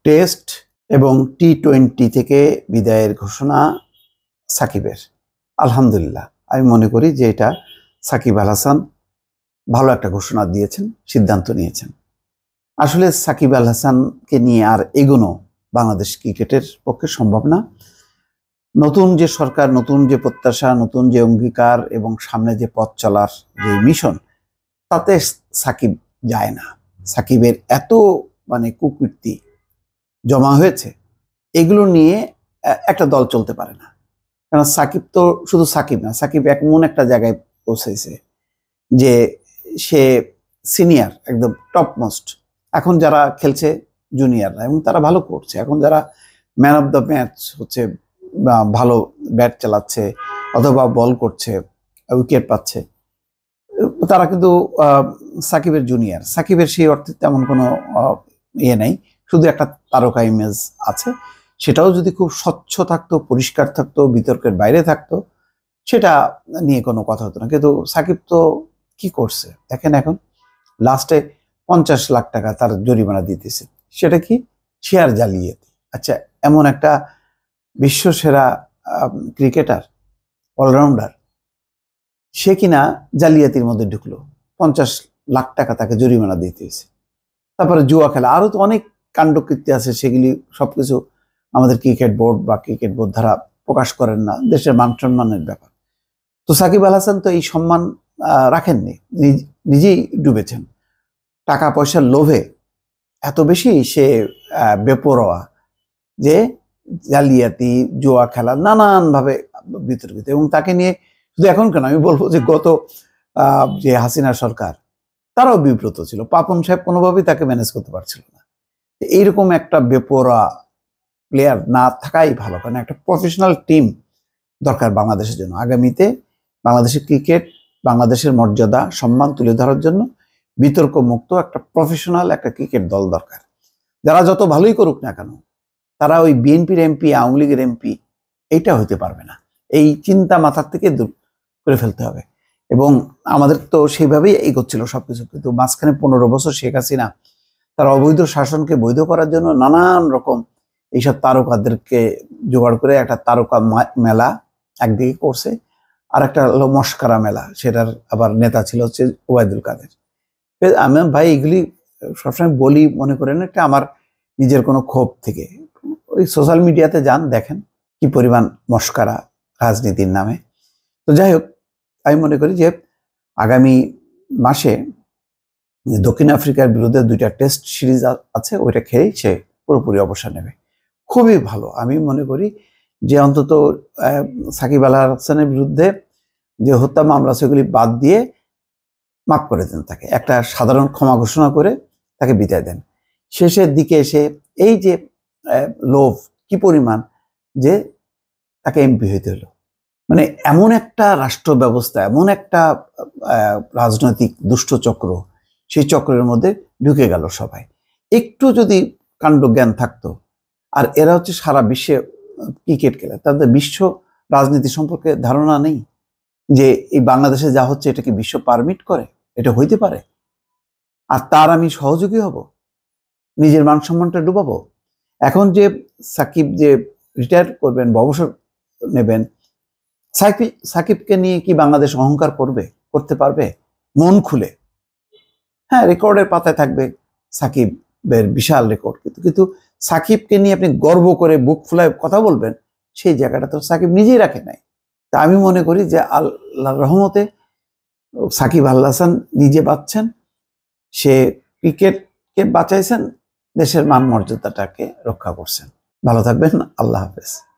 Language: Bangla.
টেস্ট এবং টি-20 থেকে বিদায়ের ঘোষণা সাকিবের। আলহামদুলিল্লাহ, আমি মনে করি যে এটা সাকিব আল হাসান ভালো একটা ঘোষণা দিয়েছেন, সিদ্ধান্ত নিয়েছেন। আসলে সাকিব আল হাসানকে নিয়ে আর এগোনো বাংলাদেশ ক্রিকেটের পক্ষে সম্ভব না। নতুন যে সরকার, নতুন যে প্রত্যাশা, নতুন যে অঙ্গীকার এবং সামনে যে পথ চলার যে মিশন, তাতে সাকিব যায় না। সাকিবের এত কুকীর্তি জমা হয়েছে, এগুলো নিয়ে একটা দল চলতে পারে না। কারণ সাকিব তো শুধু সাকিব না, সাকিব এমন একটা জায়গায় পৌঁছেছে যে সে সিনিয়র, একদম টপ মোস্ট। এখন যারা খেলছে জুনিয়ররা, এবং তারা ভালো করছে। এখন যারা ম্যান অফ দ্য ম্যাচ হচ্ছে, ভালো ব্যাট চালাচ্ছে অথবা বল করছে, উইকেট পাচ্ছে, তারা কিন্তু সাকিবের জুনিয়র। সাকিবের সেই অর্থে তেমন কোনো ইয়ে নেই, শুধু একটা তারকা ইমেজ আছে। সেটাও যদি খুব স্বচ্ছ থাকতো, পরিষ্কার থাকতো, বিতর্কের বাইরে থাকতো, সেটা নিয়ে কোনো কথা হতো না। কিন্তু সাকিব তো কি করছে দেখেন, এখন লাস্টে 50 লাখ টাকা তার জরিমানা দিতেছে। সেটা কি? শেয়ার জালিয়াতি। আচ্ছা, এমন একটা বিশ্বসেরা ক্রিকেটার, অলরাউন্ডার, সে কিনা জালিয়াতির মধ্যে ঢুকলো, 50 লাখ টাকা তাকে জরিমানা দিতে হয়েছে। তারপরে জুয়া খেলা, আরো তো অনেক কাণ্ডকীর্তি আছে, সেগুলি সবকিছু আমাদের ক্রিকেট বোর্ড বা ক্রিকেট বোর্ড দ্বারা প্রকাশ করেন না, দেশের মান সম্মানের ব্যাপার। তো সাকিব আল হাসান তো এই সম্মান রাখেননি, নিজেই ডুবেছেন টাকা পয়সার লোভে। এত বেশি সে বেপরোয়া যে জালিয়াতি, জুয়া খেলা নানানভাবে বিতর্কিত। এবং তাকে নিয়ে শুধু এখন কেন, আমি বলবো যে গত যে হাসিনা সরকার, তারাও বিব্রত ছিল। পাপন সাহেব কোনোভাবেই তাকে ম্যানেজ করতে পারছিল না। এইরকম একটা বেপরোয়া প্লেয়ার না থাকাই ভালো, কারণ একটা প্রফেশনাল টিম দরকার বাংলাদেশের জন্য। আগামীতে বাংলাদেশের ক্রিকেট, বাংলাদেশের মর্যাদা, সম্মান তুলে ধরার জন্য বিতর্ক মুক্ত একটা প্রফেশনাল একটা ক্রিকেট দল দরকার। যারা যত ভালোই করুক না কেন, তারা ওই বিএনপির এমপি, আওয়ামী লীগের এমপি, এইটা হইতে পারবে না। এই চিন্তা মাথার থেকে দূর করে ফেলতে হবে। এবং আমাদের তো সেইভাবেই এগোচ্ছিল সবকিছু। কিন্তু মাঝখানে 15 বছর শেখ হাসিনা তার অবৈধ শাসনকে বৈধ করার জন্য নানান রকম এইসব তারকাদেরকে জোগাড় করে একটা তারকা মেলা একদিকে করছে, আর একটা হলো মস্করা মেলা, সেটার আবার নেতা ছিল হচ্ছে ওবায়দুল কাদের। আমি ভাই এগুলি সবসময় বলি, মনে করেন এটা আমার নিজের কোনো ক্ষোভ থেকে। ওই সোশ্যাল মিডিয়াতে যান, দেখেন কি পরিমাণ মস্করা রাজনীতির নামে। তো যাই হোক, আমি মনে করি যে আগামী মাসে দক্ষিণ আফ্রিকার বিরুদ্ধে 2টা টেস্ট সিরিজ আছে, ওইটা খেলেই সে পুরোপুরি অবসর নেবে। খুবই ভালো। আমি মনে করি যে অন্তত সাকিব আল হাসানের বিরুদ্ধে যে হত্যা মামলা, সেগুলি বাদ দিয়ে মাফ করে দেন তাকে, একটা সাধারণ ক্ষমা ঘোষণা করে তাকে বিদায় দেন। শেষের দিকে এসে এই যে লোভ কি পরিমাণ, যে তাকে এমপি হইতে হলো। এমন একটা রাষ্ট্র ব্যবস্থা, এমন একটা রাজনৈতিক দুষ্ট চক্র, সেই চক্রের মধ্যে ঢুকে গেল সবাই। একটু যদি কাণ্ডজ্ঞান থাকতো, আর এরা হচ্ছে সারা বিশ্বে ক্রিকেট খেলে, তাদের বিশ্ব রাজনীতি সম্পর্কে ধারণা নেই যে এই বাংলাদেশে যা হচ্ছে এটা কি বিশ্ব পারমিট করে, এটা হইতে পারে। আর তার আমি সহযোগী হব, নিজের মান সম্মানটা ডুবাবো। এখন যে সাকিব যে রিটায়ার করবেন বা অবসর নেবেন, সাকিবকে নিয়ে কি বাংলাদেশ অহংকার করতে পারবে মন খুলে? হ্যাঁ, রেকর্ডের পাতায় থাকবে সাকিবের বিশাল রেকর্ড, কিন্তু সাকিবকে নিয়ে আপনি গর্ব করে বুক ফুলায় কথা বলবেন, সেই জায়গাটা তো সাকিব নিজেই রাখে নাই। তা আমি মনে করি যে আল্লাহর রহমতে সাকিব আল হাসান নিজে বাঁচছেন, সে ক্রিকেটকে বাঁচাইছেন, দেশের মান মর্যাদাটাকে রক্ষা করছেন। ভালো থাকবেন, আল্লাহ হাফেজ।